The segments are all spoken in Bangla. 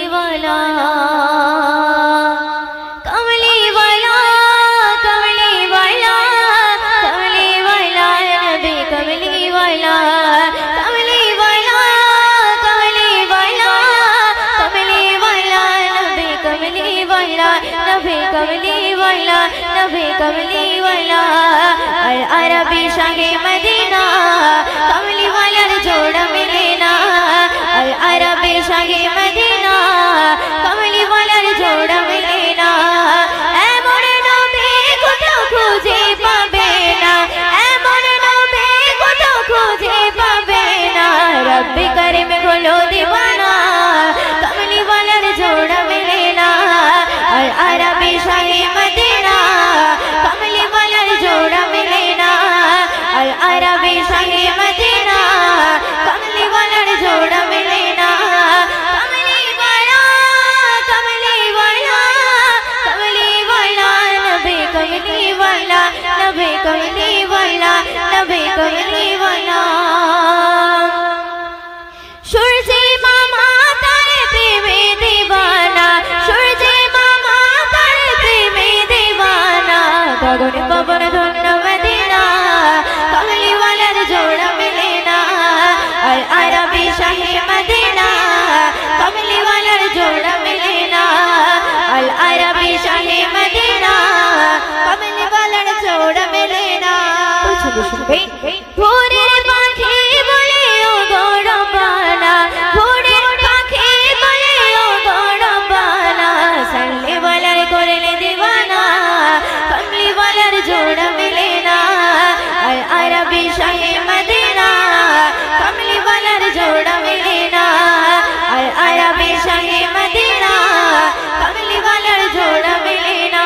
वाला कमली वाला कमली वाला कमली वाला नबी कमली वाला कमली वाला कमली वाला कमली वाला नबी कमली वाला नबी कमली वाला नबी कमली वाला अल अरबी शाहे मदीना कमली वाला जोड़ा मिलेना अल अरबी शाहे मदीना कमली वाला जोड़ा मिलेना ऐ मोर नबी को तो खोजे पाबे ना ऐ मोर नबी को तो खोजे पाबे ना रब्बी करीम खोलो दीवाना कमली वाला जोड़ा मिलेना अल अरबी शाहे मदीना कमली वाला जोड़ा मिलेना अल अरबी शाहे मदीना कमली वाला जोड़ा मिलेना कमली वाला कमली वाला कमली वाला नबी कमली वाला नबी कमली वाला नबी कमली वाला सूरज मामा तारे प्रेमे दीवाना सूरज मामा तारे प्रेमे दीवाना गगन पवन धन मदीना कमली वाला जोड़ा मिलेना अल अरबी शाहे मदीना कमली वाला जोड़ा मिलेना अल अरबी शाहे मदीना कमली वाला जोड़ा मिलेना भोरे पाखे बोले ओ गौरबाना भोरे पाखे बोले ओ गौरबाना सल्ले वाला कोरेले दीवाना कमली वाला जोड़ा मिलेना अल अरबी शाहे मदीना कमली वाला जोड़ा मिलेना अल अरबी शाहे मदीना कमली वाला जोड़ा मिलेना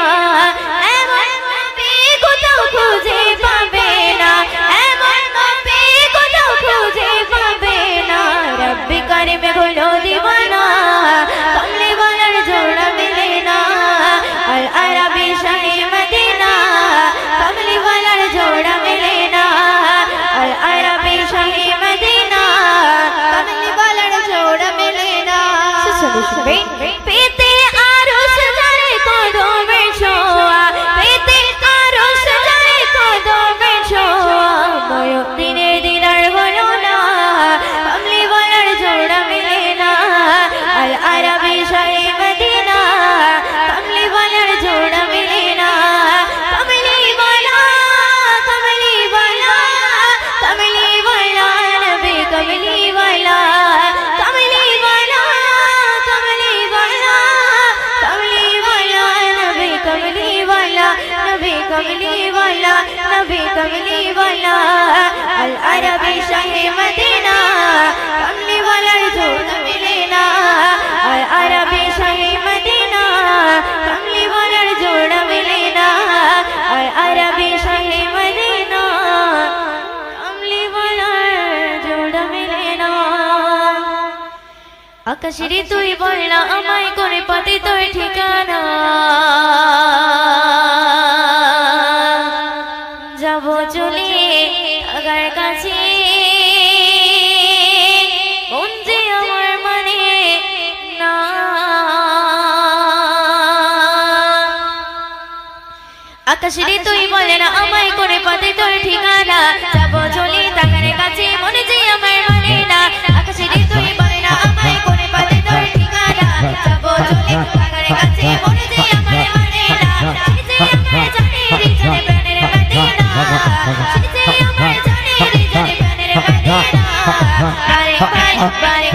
ऐ मोर नबी को तो खोजे पाबे ना ऐ मोर नबी को तो खोजे पाबे ना रब्बी करीम खोलो दीवाना कमली वाला जोड़ा मिलेना अल अरबी शाहे मदीना कमली वाला जोड़ा मिलेना अल अरबी शाहे मदीना कमली वाला जोड़ा मिलेना पेते आरुस जाए को दो में छोआ पेते आरुस जाए को दो में छोआ मोयो दिने दिनार हलो ना कमली वाला जोड़ा मिलेना अल अरबी शाहे मदीना कमली वाला जोड़ा मिलेना कमली वाला कमली वाला कमली वाला नबी कमली वाला कमली वाला कमली वाला कमली वाला नबी कमली वाला नबी कमली वाला नबी कमली वाला अल अरबी शाहे मदीना कमली वाला जोड़ा मिलेना अल अरबी शाहे मदीना कमली वाला जोड़ा मिलेना अल अरबी शाहे मदीना कमली वाला जोड़ा मिलेना আকাশেরই তুই বলনা আমায় করে পথে তোর ঠিকানা যাব চলে আগার কাছে মন যে আমার মানে না আকাশেরই তুই বলনা আমায় করে পথে তোর ঠিকানা যাব চলে আগার কাছে মন যে আমার মানে না আকাশেরই তুই বলনা আমায় করে পথে তোর ঠিকানা যাব চলে আগার কাছে মন যে আমার মানে না সে যে আমার জানে রে জানে প্রাণের মদিনা সে যে আমার জানে রে জানে প্রাণের মদিনা বারে বারে বারে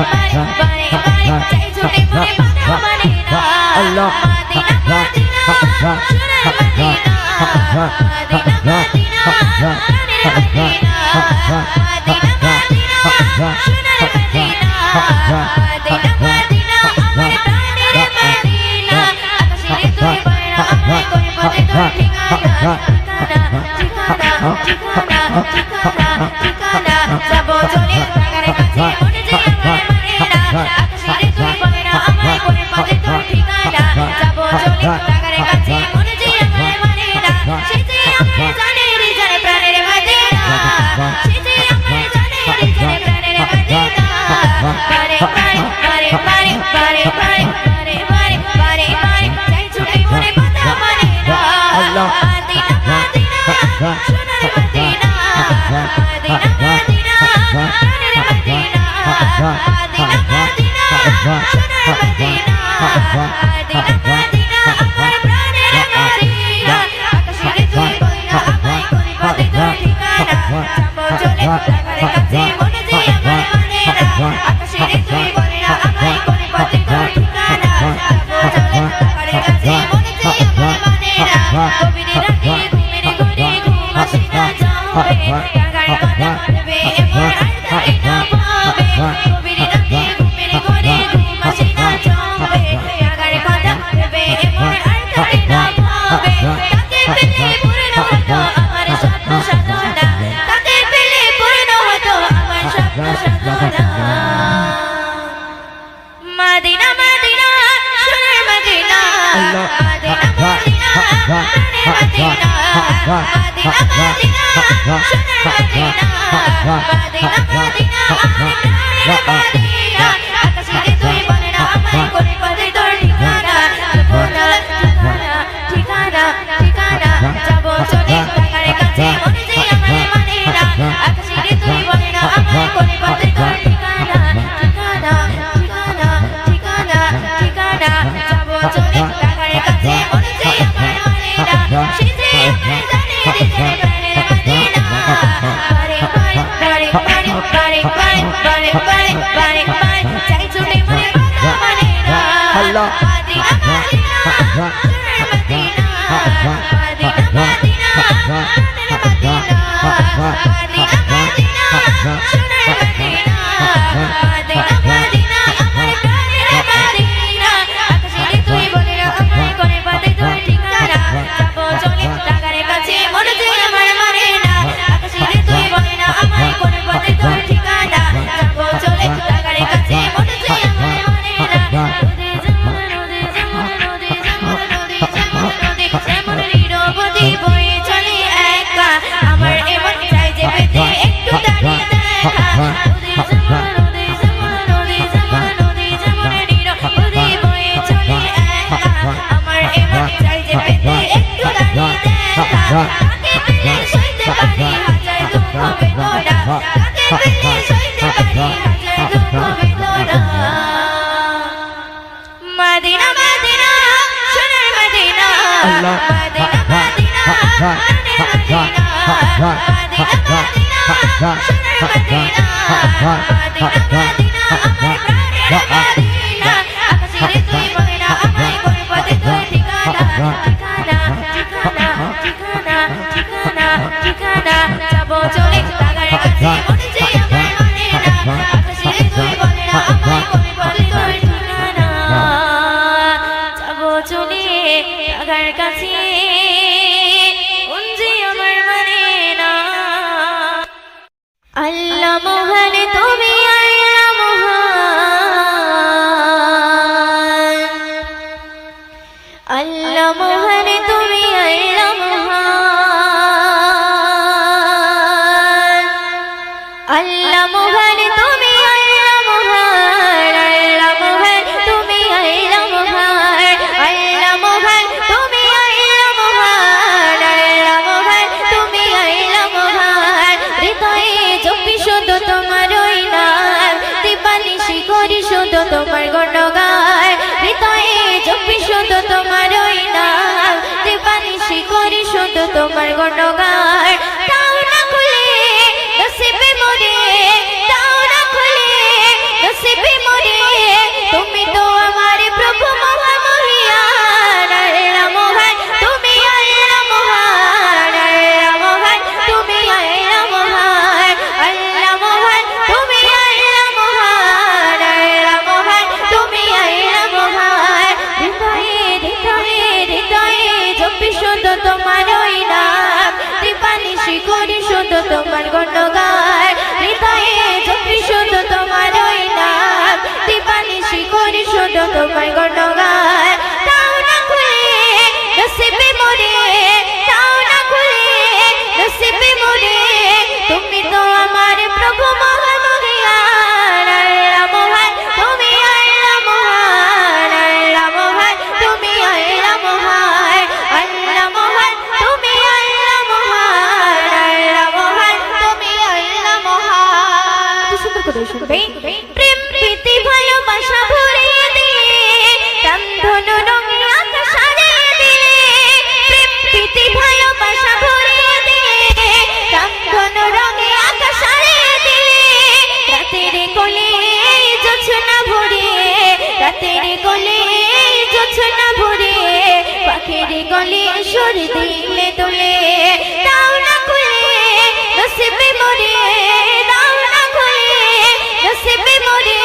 বারে বারে চাই ছুটে পড়ে পাগল মদিনা আল্লাহ মদিনা মদিনা সোনার মদিনা মদিনা মদিনা প্রাণের মদিনা মদিনা মদিনা সোনার মদিনা মদিনা মদিনা আমার প্রাণের মদিনা আকাশের তুই বলনা আমায় কোন পথে তোর ঠিকানা ঠিকানা ঠিকানা ঠিকানা ঠিকানা যাব চলে আগার কাছে মন যে আমার মানে না আকাশের তুই বলনা আমায় কোন পথে তোর ঠিকানা যাব চলে আগার কাছে মন যে আমার মানে না সে যে আমার জানে রে জানে প্রাণের মদিনা সে যে আমার জানে রে জানে প্রাণের মদিনা বারে বারে বারে বারে বারে মদিনা মদিনা মদিনা আমার প্রাণের মদিনা আকাশের তুই বলে না আমায় কোন পথে তোর ঠিকানা যাবো চলে টাকার কাছে মনে যে আমার মানে না আকাশের তুই বলে না আমায় কোন পথে তোর ঠিকানা যাবো চলে টাকার কাছে মনে যে আমার মানে না কবির রাতে ঘুমের ঘরে ঘুম আসে না যাবে টাকার কথা ভেবে এমন আর তাই না ভাবে কবির রাতে ঘুমের ঘরে ঘুম আসে না যাবে টাকার কথা ভেবে এমন আর তাই না ভাবে তাকে পেলে পূর্ণ হতো আমার স্বপ্ন সাধনা তাকে পেলে পূর্ণ হতো আমার স্বপ্ন সাধনা মদিনা মদিনা সোনার মদিনা মদিনা মদিনা প্রাণের মদিনা মদিনা মদিনা সোনার মদিনা মদিনা মদিনা আমার প্রাণের মদিনা আকাশের তুই বলে না আমায় কোন পথে তোর ঠিকানা ঠিকানা ঠিকানা যাবো চলে টাকার কাছে মনে যে আমার মানে না আকাশের তুই বলে না আমায় কোন পথে তোর ঠিকানা ঠিকানা ঠিকানা ঠিকানা ঠিকানা যাবো চলে টাকার কাছে মনে যে আমার মানে না সেজে জানে রে প্রাণের মদিনা বারে বারে বারে বারে বারে বারে বারে বারে বারে চাই ছুটে মনে কথা মানে না মদিনা মদিনা সোনার মদিনা মদিনা মদিনা প্রাণের মদিনা মদিনা মদিনা সোনার মদিনা মদিনা মদিনা আমার প্রাণের মদিনা আকাশের তুই বলে না আমায় কোন পথে তোর ঠিকানা যাবো চলে টাকার কাছে মনে যে আমার মানে না আকাশের তুই বলে না আমায় কোন পথে তোর ঠিকানা যাবো চলে টাকার কাছে মনে যে আমার মানে না যেমন নীরবতি বয়ে চলে একা আমার এমন চাই যে পেতে একটু দাঁড়িয়ে দেখা নদী যেমন নীরবতি বয়ে চলে একা আমার এমন চাই যে পেতে একটু দাঁড়িয়ে দেখা তাকে পেলে সইতে পারি হাজার দুঃখ বেদনা তাকে পেলে সইতে পারি হাজার দুঃখ বেদনা মদিনা মদিনা সোনার মদিনা মদিনা মদিনা প্রাণের মদিনা মদিনা মদিনা সোনার মদিনা মদিনা মদিনা আমার প্রাণের মদিনা আকাশের তুই বলে না আমায় কোন পথে তোর ঠিকানা ঠিকানা ঠিকানা ঠিকানা ঠিকানা ঠিকানা যাবো চলে টাকার কাছে মনে যে আমার মানে না আকাশের তুই বলে না আমায় কোন পথে তোর ঠিকানা যাবো চলে টাকার কাছে যে আমার মানে না আল্লাহ মহান তুমি আল্লাহ মহান আল্লাহ মহান তুমি আল্লাহ মহান আল্লাহ মহান তুমি আল্লাহ মহান আল্লাহ মহান তুমি আল্লাহ মহান আল্লাহ মহান তুমি আল্লাহ মহান আল্লাহ মহান তুমি আল্লাহ মহান হৃদয়ে জপি শুধু তোমার ওই নাম দিবানিশি করি শুধু তোমার গুণগান হৃদয়ে জপি শুধু তোমার ওই নাম দিবানিশি করি শুধু তোমার গুণগান তাও না খুলে নসিবে মোরে তাও না খুলে নসিবে মোরে তুমি তো আমার প্রভু মহামহিয়ান আল্লাহ মহান তুমি আল্লাহ মহান আল্লাহ মহান তুমি আল্লাহ মহান আল্লাহ মহান তুমি আল্লাহ মহান আল্লাহ মহান তুমি আল্লাহ মহান হৃদয়ে হৃদয়ে হৃদয়ে জপি শুধু তোমার ওই নাম দিবানিশি করি শুধু তোমার গুণগান হৃদয়ে জপি শুধু তোমার ওই নাম দিবানিশি করি শুধু তোমার গুণগান তাও না খুলে নসিবে মোরে তাও না খুলে নসিবে মোরে তুমি তো আমার প্রভু মহামহিয়ান আল্লাহ মহান তুমি আল্লাহ মহান আল্লাহ মহান তুমি আল্লাহ মহান আল্লাহ মহান তুমি আল্লাহ মহান আল্লাহ মহান তুমি আল্লাহ মহান সুন্দর করে শুনবে প্রেম প্রীতি ভালোবাসা ভরিয়ে দিয়ে সুর দিলে তুলে দাও না খুলে নসিবে মোরে দাও না খুলে নসিবে মোরে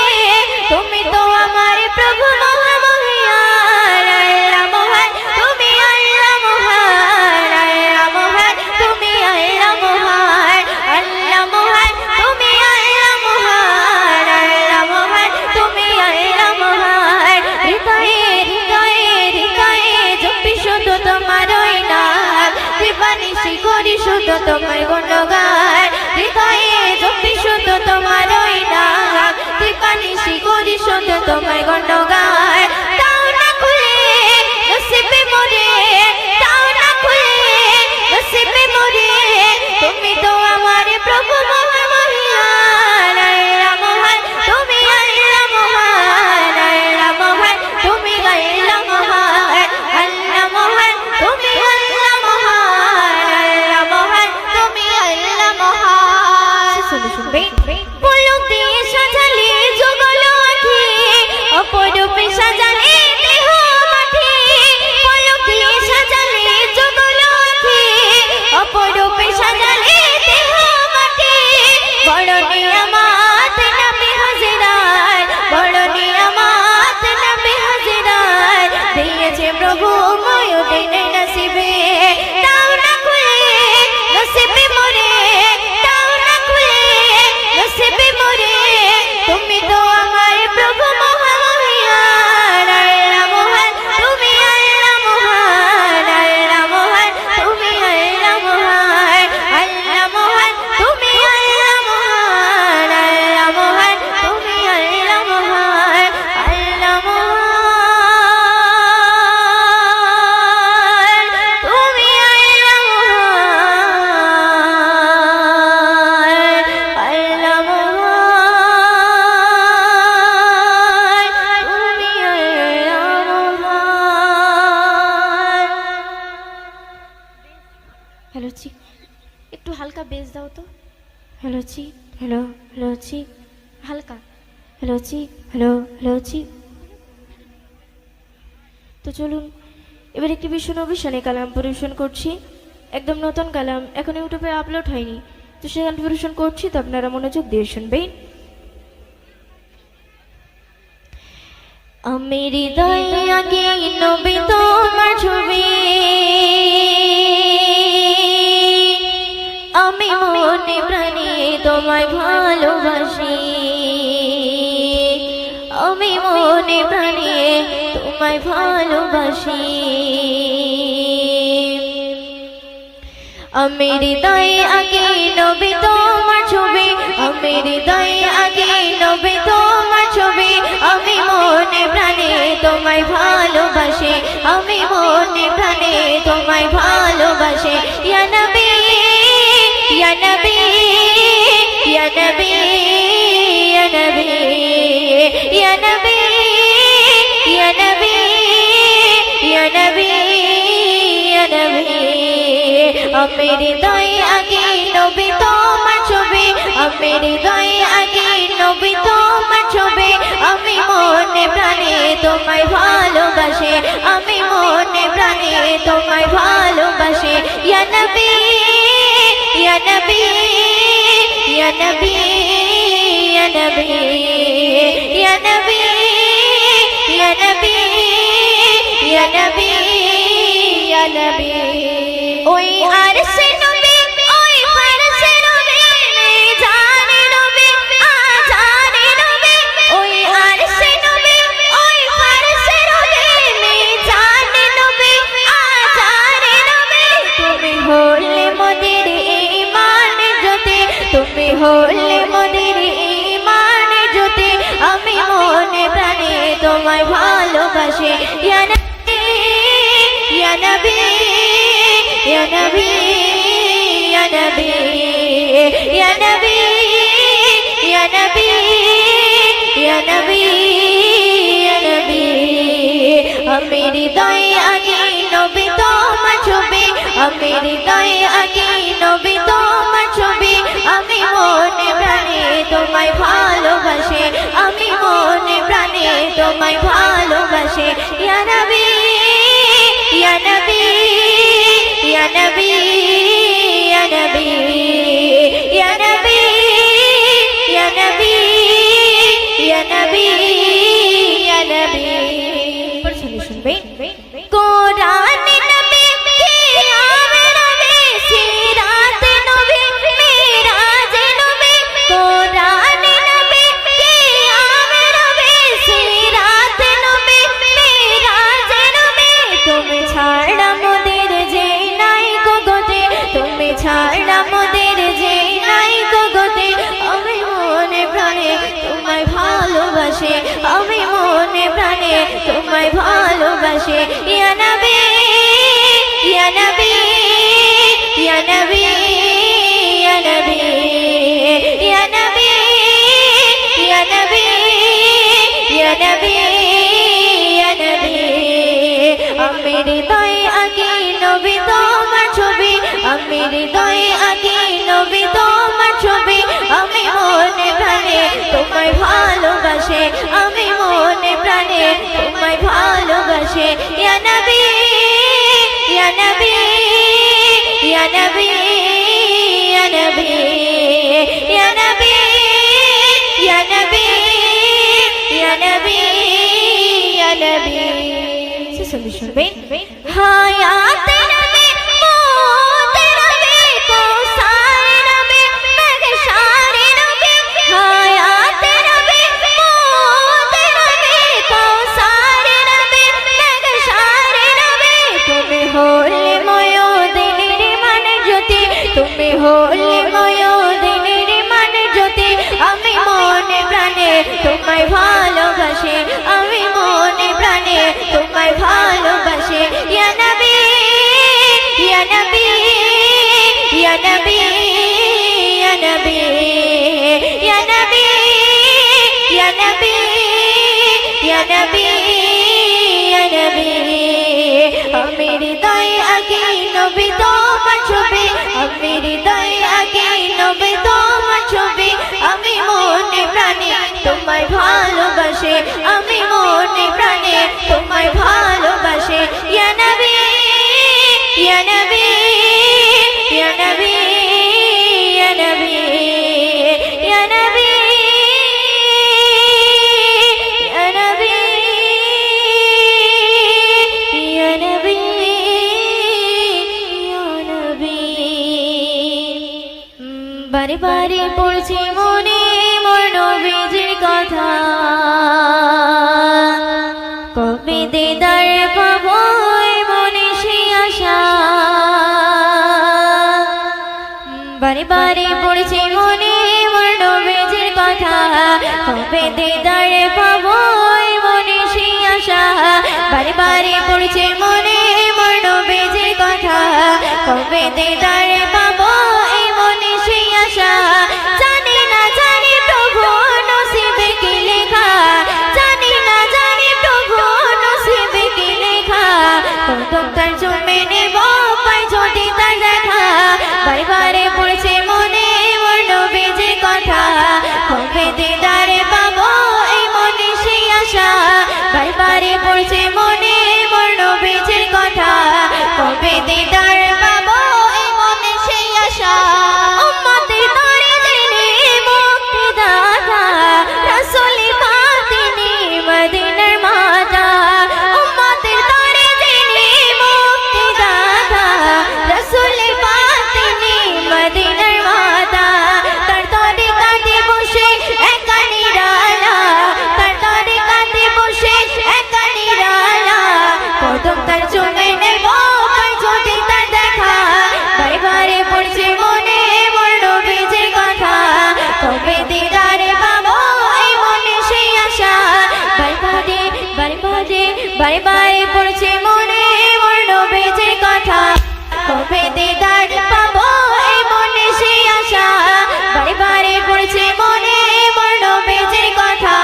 তুমি তো আমার প্রভু মহামহিয়ান আল্লাহ মহান তুমি আল্লাহ মহান আল্লাহ মহান তুমি আল্লাহ মহান আল্লাহ মহান তুমি আল্লাহ মহান আল্লাহ মহান তুমি আল্লাহ মহান হৃদয়ে হৃদয়ে হৃদয়ে জপি শুধু তোমারই নাম দিবানিশি করি শুধু তোমার গুণগান হৃদয়ে জপি শুধু তোমারই নাম দিবানিশি করি শুধু তোমার গুণগান দাও না খুলে নসিবে মোরে দাও না খুলে নসিবে মোরে তুমি তো আমার প্রভু মহামহিয়ান আল্লাহ মহান তুমি আল্লাহ মহান আল্লাহ মহান তুমি আল্লাহ মহান আল্লাহ মহান তুমি আল্লাহ মহান আল্লাহ মহান তুমি আল্লাহ মহান শুনবে পলক দিয়ে সাজালে যুগল আঁখি অপরূপে সাজালে দেহ মাঠে পলক দিয়ে সাজালে যুগল আঁখি অপরূপে সাজালে দেহ মাঠে বড় নিয়ামত নবী হাজিরাত বড় নিয়ামত নবী হাজিরাত দিয়েছে প্রভু ময়ূদিন নসিবে দাও না খুলে নসিবে মোরে দাও না খুলে নসিবে মোরে তুমি তো আমার প্রভু মহামহিয়ান আল্লাহ মহান তুমি আল্লাহ মহান আল্লাহ মহান তুমি আল্লাহ মহান আল্লাহ মহান তুমি আল্লাহ মহান আল্লাহ মহান তুমি আল্লাহ মহান আল্লাহ মহান তুমি আল্লাহ মহান আল্লাহ মহান তুমি আল্লাহ মহান। হ্যালো চিক একটু হালকা বেস দাও তো হ্যালো চিক হ্যালো হ্যালো চিক হালকা হ্যালো চিক হ্যালো হ্যালো চিক তো চলুন এবার একটি বিশ্বনবিশানে কালাম পরিবেশন করছি একদম নতুন কালাম এখন ইউটিউবে আপলোড হয়নি তো সেখান পরিবেশন করছি তো আপনারা মনোযোগ দিয়ে শুনবেন আমি হৃদয়ে আগে নবী তোমার ছবি আমি মনে প্রাণে তোমায় ভালোবাসি আমি মনে প্রাণে তোমায় ভালোবাসি আমি হৃদয়ে আগে নবী তোমার ছবি আমি হৃদয়ে আগে নবী তোমার ছবি আমি মনে প্রাণে তোমায় ভালোবাসি আমি মনে প্রাণে তোমায় ভালোবাসি ইয়া নবী ইয়া নবী ইয়া নবী ইয়া নবী ইয়া নবী ইয়া নবী ইয়া নবী ইয়া নবী আমি হৃদয়ে আগে নবী তোমার ছবি আমি হৃদয়ে আগে নবী তোমার ছবি আমি মনে প্রাণে তোমায় ভালোবাসি আমি মনে প্রাণে তোমায় ভালোবাসি ইয়া নবী ইয়া নবী ইয়া নবী ইয়া নবী ইয়া নবী ইয়া নবী ইয়া নবী ইয়া নবী ওই আরশে নবী ওই ফারশে নবী জানে নবী জানে নবী ওই আরশে নবী ওই ফারশে নবী জানে নবী জানে নবী তুমি হলে মোদের ঈমান জ্যোতি তুমি হলে মোদের ঈমান জ্যোতি আমি মনে প্রাণে তোমায় ভালোবাসি ইয়া নবী ইয়া নবী ইয়া নবী ইয়া নবী ইয়া নবী ইয়া নবী ইয়া নবী ইয়া নবী আমি হৃদয়ে আগে নবী তোমার ছবি আমি হৃদয়ে আগে নবী তোমার ছবি আমি মনে প্রাণে তোমায় ভালোবাসি আমি মনে প্রাণে তোমায় ভালোবাসি ইয়া নবী ইয়া নবী শুনবে কোরআনে নবী কিয়ামে নবী সিরাতে নবী মিরাজে নবী কোরআনে নবী কিয়ামে নবী সিরাতে নবী মিরাজে নবী তুমি ছাড়া মোদের যে নাই গগতে তুমি ছাড়া মোদের যে নাই গগতে আমি মনে প্রাণে তোমায় ভালোবাসে আমি মনে প্রাণে তোমায় ভালোবাসে ইয়া নবী ইয়া নবী ইয়া নবী ইয়া নবী ইয়া নবী ইয়া নবী ইয়া নবী ইয়া নবী আমি হৃদয়ে আগে নবী তোমার ছবি আমি হৃদয়ে আগে নবী তোমার ছবি আমি মনে প্রাণে তোমায় ভালোবাসে আমি মনে প্রাণে তোমায় ভালোবাসে ইয়া নবী ইয়া নবী ইয়া নবী ইয়া নবী ইয়া নবী ইয়া নবী ইয়া নবী ইয়া নবী শুনবে হায়াত নবী মওত নবী কৌসার নবী মেঘশার নবী হায়াত নবী মওত নবী কৌসার নবী মেঘশার নবী তুমি হলে ময়ূদিনের মানে জ্যোতি তুমি হলে ময়ূদিনের মানে জ্যোতি আমি মনে প্রাণে তোমায় ভালোবাসে আমি মনে প্রাণে তোমায় ভালোবাসে ইয়া নবী ইয়া নবী ইয়া নবী ইয়া নবী ইয়া নবী ইয়া নবী ইয়া নবী ইয়া নবী আমি হৃদয়ে আগে নবী তোমার ছবি আমি হৃদয়ে আগে নবী তোমার ছবি আমি মনে প্রাণে তোমায় ভালোবাসে আমি মনে প্রাণে তোমায় ভালোবাসে ইয়া নবী ইয়া নবী ইয়া নবী ইয়া নবী ইয়া নবী ইয়া নবী ইয়া নবী ইয়া নবী বারে বারে পড়ছে মনে মোর নবীজির কথা কবে দিদার পাবো মনে সেই আশা বারে বারে পড়ছে মনে মোর নবীজির কথা কবে দিদার পাবো মনে সেই আশা বারে বারে পড়ছে মনে মোর নবীজির কথা কবে দিদার পাবো মনে সেই আশা জানি না জানি প্রভু নসিবে কি লেখা জানি না জানি প্রভু নসিবে কি লেখা কদম তার জমে নেব পাই যদি তার দেখা বারে বারে পড়ছে মনে মোর নবীজির কথা কবে দিদারে পাবো এই মনে সেই আশা বারে বারে পড়ছে মনে মোর নবীজির কথা কবে দিদার পাবো এই মনে সেই আশা উম্মতের তরে যিনি মুক্তিদাতা রাসূল পাক তিনি মদিনার মাতা উম্মতের তরে যিনি মুক্তিদাতা রাসূল পাক তিনি মদিনার মাতা তার তরে কাঁদে বসে একা নিরালা তার তরে কাঁদে বসে একা নিরালা কদম তার চুমে নেব পাই যদি তার দেখা বারে বারে পড়ছে মনে মোর নবীজির কথা কবে দিদারে পাবো এই মনে সেই আশা বারে বারে বারে বারে বারে বারে পড়ছে মনে মোর নবীজির কথা কবে দিদার পাবো এই মনে সেই আশা বারে বারে পড়ছে মনে মোর নবীজির কথা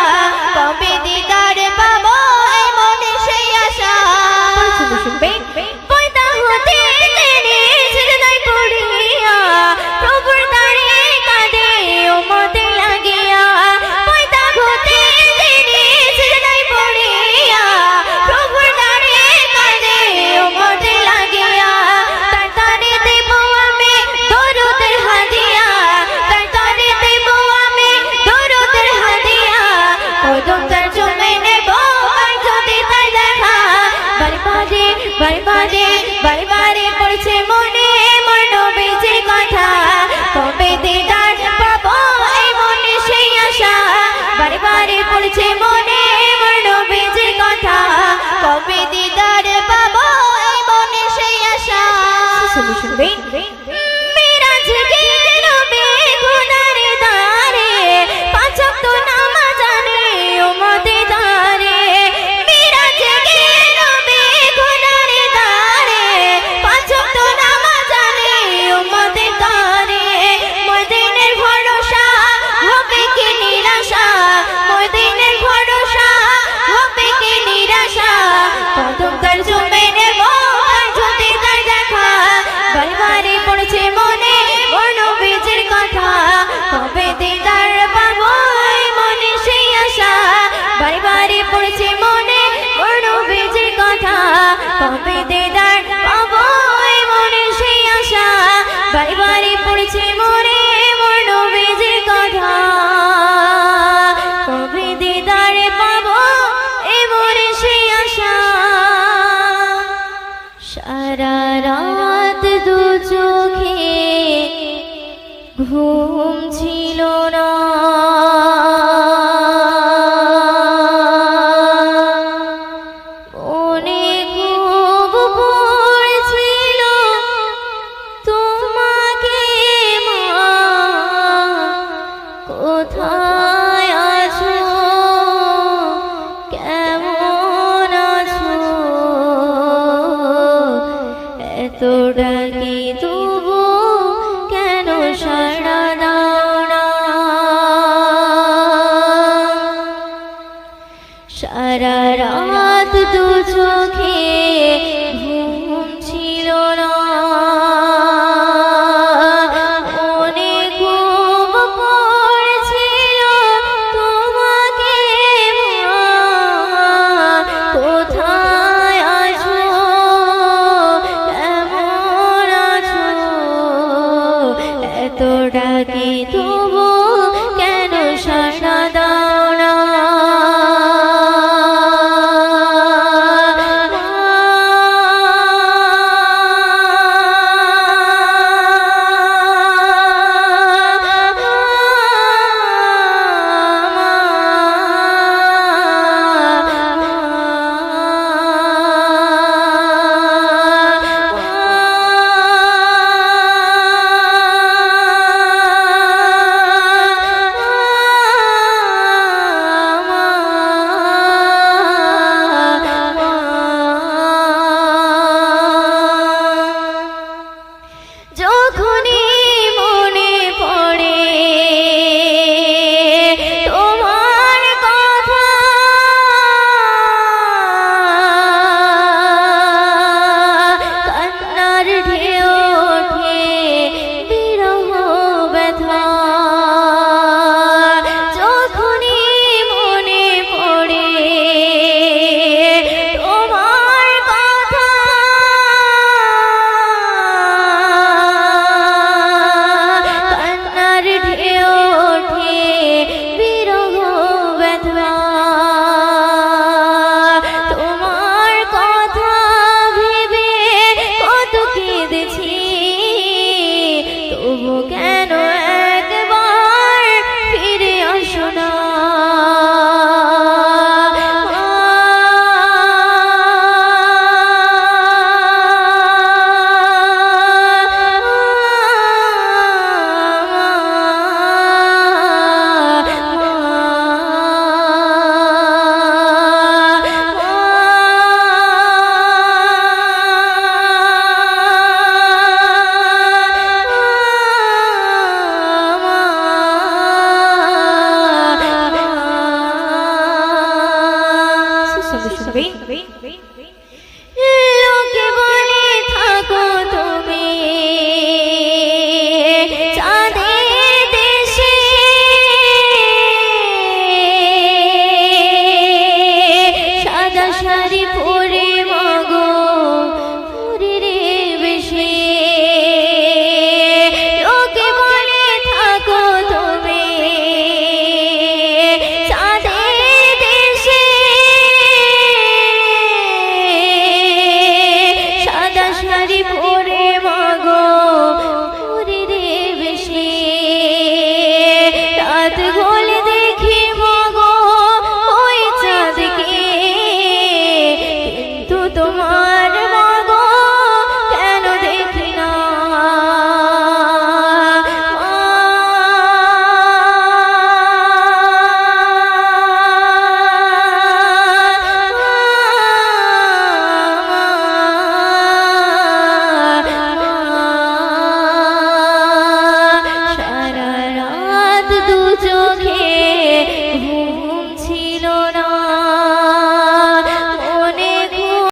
কবে দিদার পাবো এই মনে সেই আশা শুনবে পয়দা হতে তিনি সিজদায় পড়িয়া প্রভুর দ্বারে কাঁদে উম্মতে লাগিয়া পয়দা হতে তিনি সিজদায় পড়িয়া প্রভুর দ্বারে কাঁদে উম্মতে লাগিয়া তার দ্বারে দেব আমি বারবারে বারবারে পড়ছে মনে মোর নবীজির কথা কবে দিদার পাবো এই মনে সেই আশা বারবারে পড়ছে মনে মোর নবীজির কথা কবে দিদার পাবো এই মনে সেই আশা শুনবেন মিরাজ গেল বেগুনার দারে পাঁচ ওয়াক্ত নামাজ জানে উম্মতে দারে মিরাজ গেল বেগুনার দারে পাঁচ ওয়াক্ত নামাজ জানে উম্মতে দারে মদিনার ভরসা হবে কি নিরাশা মদিনার ভরসা হবে কি নিরাশা কদম তার জমে নেব যদি তার দেখা বারবারে পড়ছে মনে মোর নবীজির কথা কবে দিদার পাবো মনে সেই আশা বারবারে পড়ছে মনে মোর নবীজির কথা কবে দিদার পাবো মনে সেই আশা বারবারে পড়ছে মনে মোর নবীজির কথা কবে দিদার পাবো মনে সেই আশা সারা রাত দু চোখে ঘুম ছিল না মনে খুব পড়ছিল তোমাকে মা কোথায় আছো কেমন আছো এত ডাকি তবু কেন সাড়া দাও না সারা রাত দু চোখে ঘুম ছিল না মনে খুব পড়ছিল তোমাকে মা কোথায় আছো কেমন আছো এত ডাকি তবু কেন সাড়া দাও না যখনই মনে পড়ে তোমার কথা কান্নার ঢেউ ওঠে বিরহ ব্যথা যখনই মনে পড়ে তোমার কথা কান্নার ঢেউ ওঠে বিরহ ব্যথা তোমার কথা ভেবে কত কেঁদেছি তবু কেন একবার ফিরে আসো না লোকে বলে থাকো তুমি